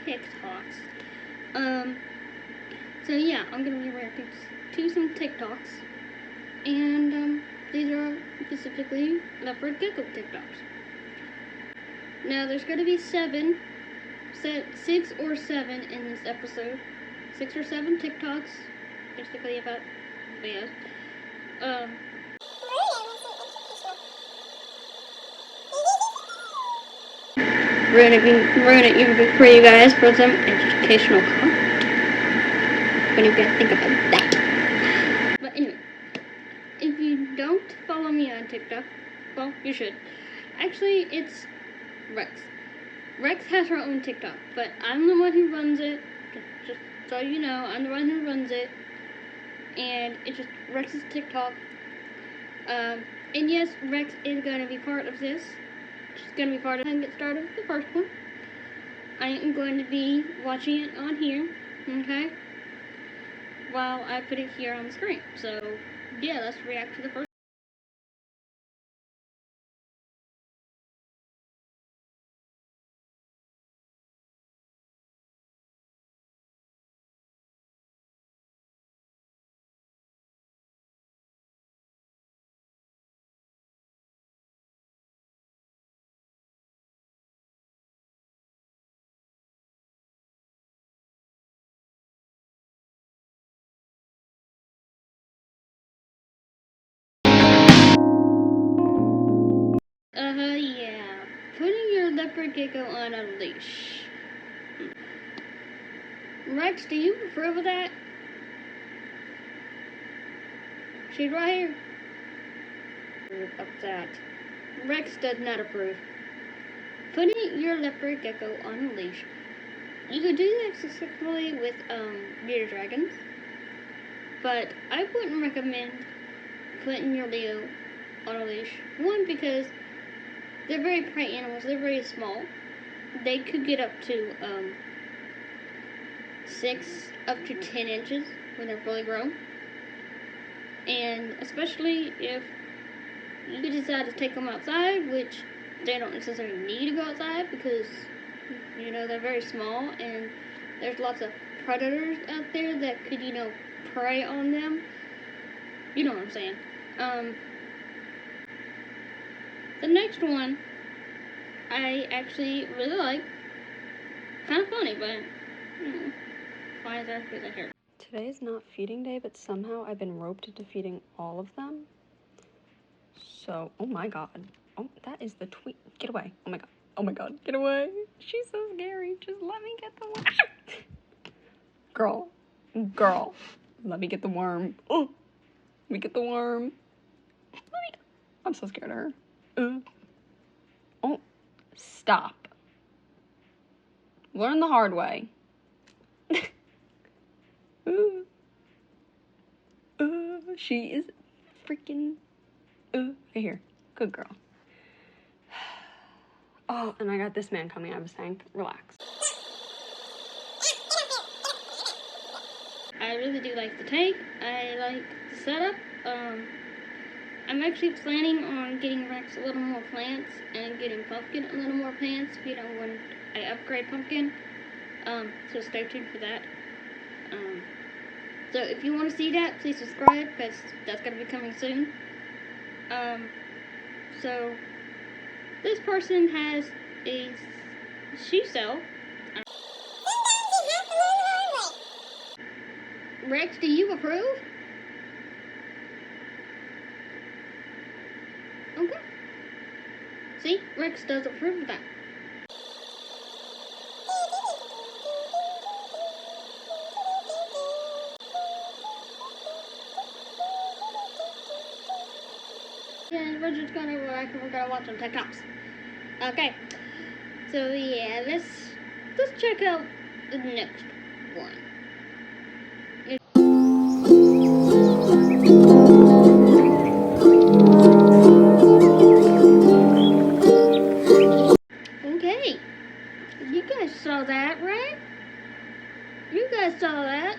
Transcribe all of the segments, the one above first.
TikToks. So yeah, I'm gonna be reacting to some TikToks, and these are specifically leopard gecko TikToks. Now there's gonna be 6 or 7 in this episode. 6 or 7 TikToks, basically about videos. Ruin it even for you guys for some educational content. What do you guys think about that? But anyway, if you don't follow me on TikTok, well, you should. Actually, it's Rex. Rex has her own TikTok, but I'm the one who runs it. Just so you know, I'm the one who runs it. And it's just Rex's TikTok. And yes, Rex is going to be part of this. She's going to be part of it and get started with the first one. I am going to be watching it on here, okay? While I put it here on the screen. So, yeah, let's react to the first. Yeah. Putting your leopard gecko on a leash. Rex, do you approve of that? She's right here. Of that. Rex does not approve. Putting your leopard gecko on a leash. You could do that specifically with bearded dragons, but I wouldn't recommend putting your Leo on a leash. One, because they're very prey animals. They're very small. They could get up to 6 up to 10 inches when they're fully grown. And especially if you decide to take them outside, which they don't necessarily need to go outside because, you know, they're very small and there's lots of predators out there that could, you know, prey on them. You know what I'm saying. The next one I actually really like. Kind of funny, but why is there a here? Today is not feeding day, but somehow I've been roped into feeding all of them. So, oh my god. Oh, that is the tweet. Get away. Oh my god. Oh my god. Get away. She's so scary. Just let me get the worm. Girl. Girl. Let me get the worm. Oh. Let me get the worm. I'm so scared of her. Oh. Stop. Learn the hard way. She is freaking right here. Good girl. Oh, and I got this man coming. I was saying, relax. I really do like the tank. I like the setup. I'm actually planning on getting Rex a little more plants and getting Pumpkin a little more plants, you know, when I upgrade Pumpkin. So stay tuned for that. So if you want to see that, please subscribe, because that's going to be coming soon. So this person has a shoe cell. Rex, do you approve? Okay. See, Rex does approve of that. Yeah, we're just gonna we're gonna watch some TikToks. Okay. So yeah, let's check out the next one. Okay. You guys saw that, right? You guys saw that.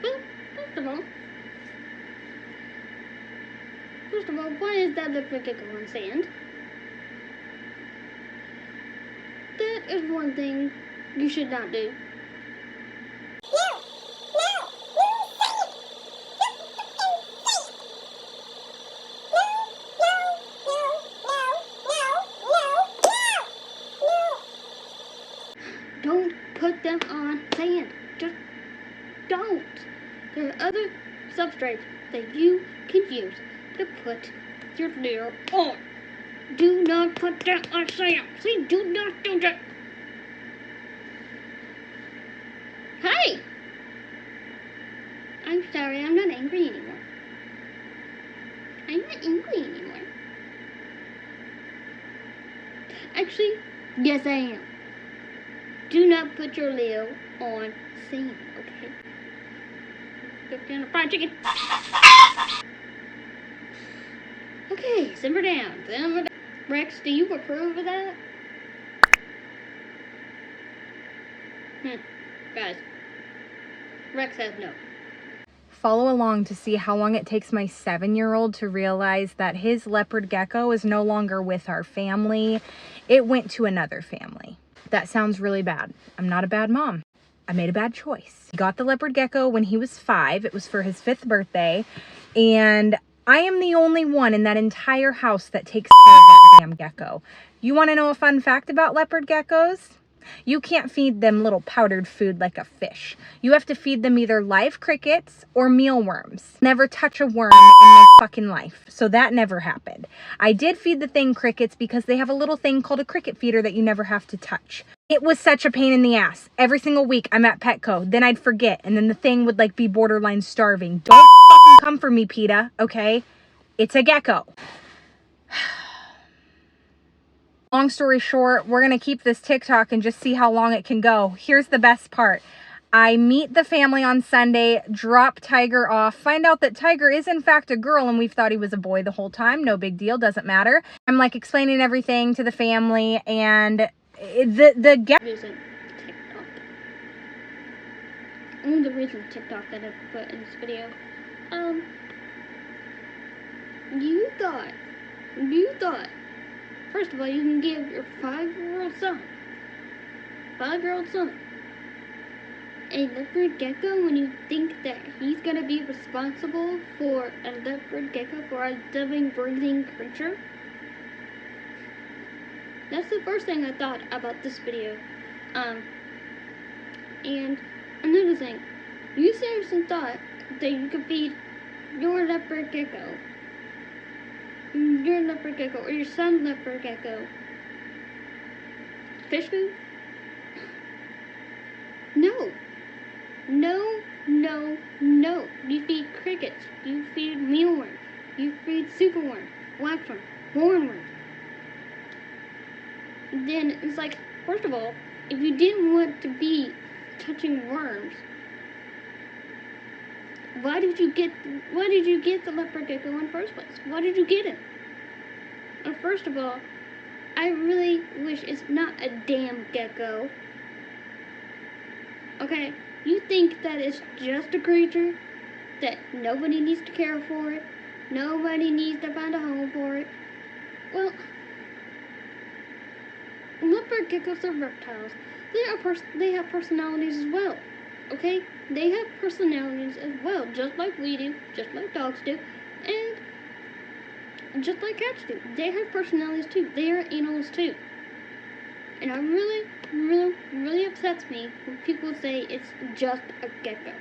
Well, first of all, why is that leopard gecko on sand? The is one thing you should not do. Don't put them on sand. Just don't. There are other substrates that you can use to put your Leo on. Do not put that on sand. See, do not do that. Hi! I'm sorry, I'm not angry anymore. I'm not angry anymore. Actually, yes I am. Do not put your Leo on sand, okay? Cook down the fried chicken. Okay, simmer down. Rex, do you approve of that? Guys, Rex says no. Follow along to see how long it takes my 7-year-old to realize that his leopard gecko is no longer with our family. It went to another family. That sounds really bad. I'm not a bad mom. I made a bad choice. He got the leopard gecko when he was 5. It was for his 5th birthday. And I am the only one in that entire house that takes care of that damn gecko. You want to know a fun fact about leopard geckos? You can't feed them little powdered food like a fish. You have to feed them either live crickets or mealworms. Never touch a worm in my fucking life. So that never happened. I did feed the thing crickets because they have a little thing called a cricket feeder that you never have to touch. It was such a pain in the ass. Every single week I'm at Petco. Then I'd forget. And then the thing would like be borderline starving. Don't fucking come for me, PETA. Okay? It's a gecko. Long story short, we're going to keep this TikTok and just see how long it can go. Here's the best part. I meet the family on Sunday, drop Tiger off, find out that Tiger is in fact a girl and we've thought he was a boy the whole time. No big deal, doesn't matter. I'm like explaining everything to the family and the Reason TikTok. One of the reasons TikTok that I put in this video. You thought, first of all, you can give your 5-year-old son, a leopard gecko when you think that he's gonna be responsible for a leopard gecko, for a living, breathing creature? That's the first thing I thought about this video. And another thing, you seriously thought that you could feed your leopard gecko, or your son's leopard gecko, fish food? No. You feed crickets, you feed mealworms, you feed superworm, waxworm, hornworm. Then it's like, first of all, if you didn't want to be touching worms, why did you get the leopard gecko in the first place? Why did you get it? And first of all, I really wish it's not a damn gecko. Okay, you think that it's just a creature, that nobody needs to care for it, nobody needs to find a home for it. Well, leopard geckos are reptiles. They have personalities as well. Okay? They have personalities as well, just like we do, just like dogs do, and just like cats do. They have personalities too. They are animals too. And it really upsets me when people say it's just a gecko.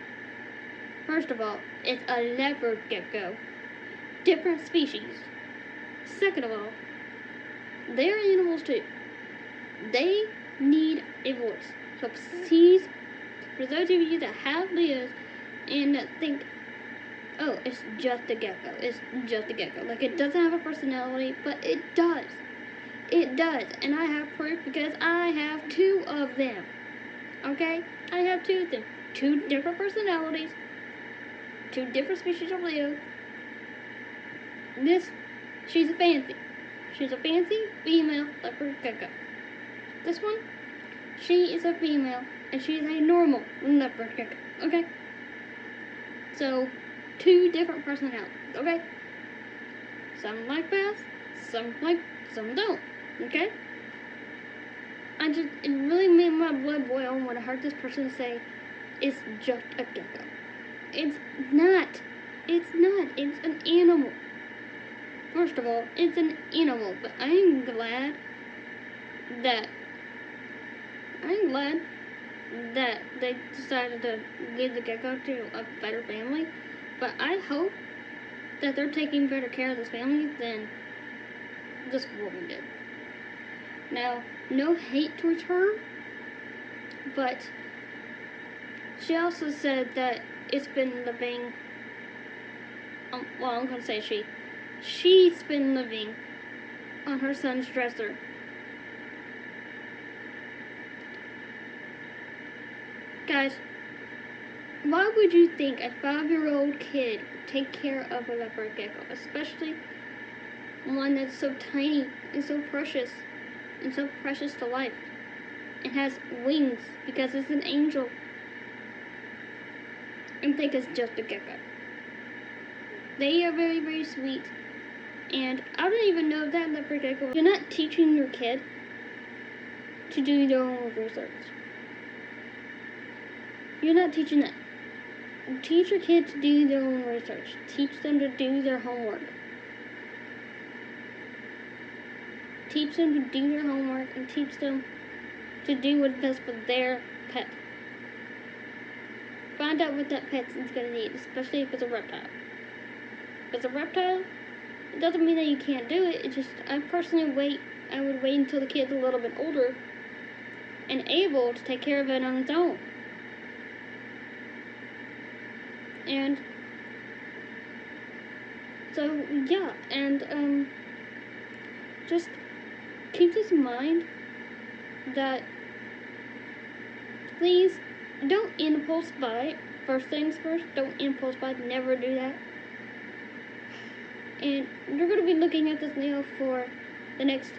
First of all, it's a leopard gecko. Different species. Second of all, they're animals too. They need a voice. So please, for those of you that have Leos and that think, oh, it's just a gecko. It's just a gecko. Like, it doesn't have a personality, but it does. It does. And I have proof because I have 2 of them. Okay? I have 2 of them. 2 different personalities. 2 different species of Leo. She's a fancy female leopard gecko. This one, she is a female, and she is a normal leopard gecko. Okay? So, 2 different personalities. Okay? Some like baths, some don't. Okay? it really made my blood boil when I heard this person say, it's just a gecko. It's not. It's not. It's an animal. First of all, it's an animal, but I'm glad that they decided to give the gecko to a better family. But I hope that they're taking better care of this family than this woman did. Now, no hate towards her, but she also said that it's been living, well, I'm going to say she's been living on her son's dresser. Guys, why would you think a 5-year-old kid would take care of a leopard gecko, especially one that's so tiny and so precious to life? It has wings because it's an angel, and think it's just a gecko. They are very, very sweet, and I don't even know that leopard gecko. You're not teaching your kid to do their own research. You're not teaching that. Teach your kid to do their own research. Teach them to do their homework. Teach them to do their homework and teach them to do what's best for their pet. Find out what that pet is going to need, especially if it's a reptile. If it's a reptile, it doesn't mean that you can't do it. It's just, I would wait until the kid's a little bit older and able to take care of it on its own. And so, yeah, and just keep this in mind that please don't impulse buy. First things first, don't impulse buy, never do that. And you're going to be looking at this nail for the next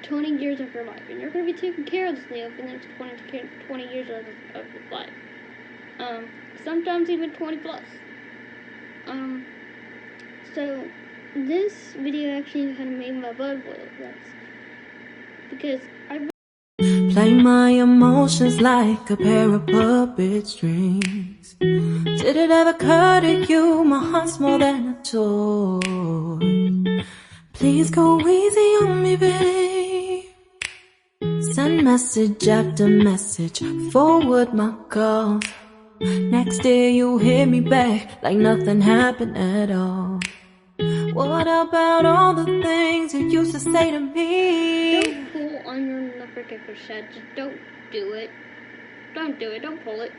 20 years of your life, and you're going to be taking care of this nail for the next 20 years of your life. Sometimes even 20 plus. So this video actually kind of made my blood boil. That's because I play my emotions like a pair of puppet strings. Did it ever occur to you my heart's more than a toy? Please go easy on me, babe. Send message after message, forward my calls. Next day you hit me back like nothing happened at all. What about all the things you used to say to me? Don't pull on your leopard gecko shed. Just don't do it. Don't do it. Don't pull it.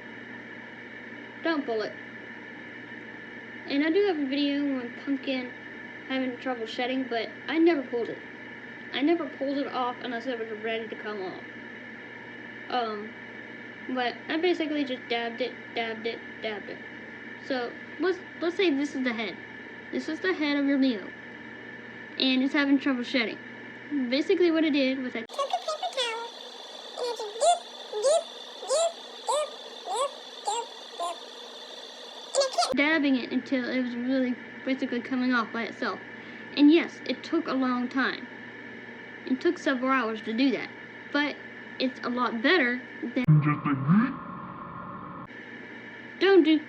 Don't pull it. And I do have a video on Pumpkin having trouble shedding, but I never pulled it. I never pulled it off unless it was ready to come off. But I basically just dabbed it. So let's say this is the head. This is the head of your Leo, and it's having trouble shedding. Basically, what I did was I took a paper towel and I just and I kept dabbing it until it was really basically coming off by itself. And yes, it took a long time. It took several hours to do that, but it's a lot better than just like don't do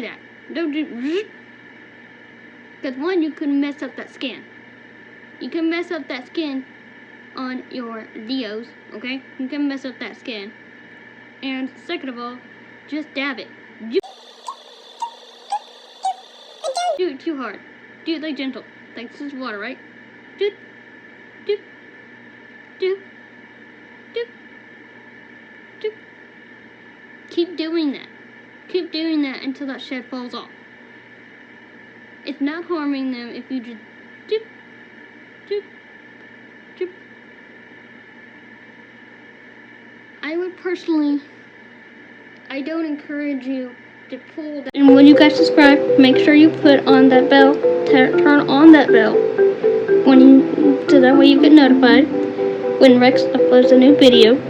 that. Don't do because one, you can mess up that skin. You can mess up that skin on your Leos, okay? You can mess up that skin. And second of all, just dab it. Do it too hard. Do it like gentle. Like this is water, right? Do. Keep doing that. Keep doing that until that shed falls off. It's not harming them if you just doop. I would personally, I don't encourage you to pull that. And when you guys subscribe, make sure you put on that bell, turn on that bell, so that way you get notified when Rex uploads a new video.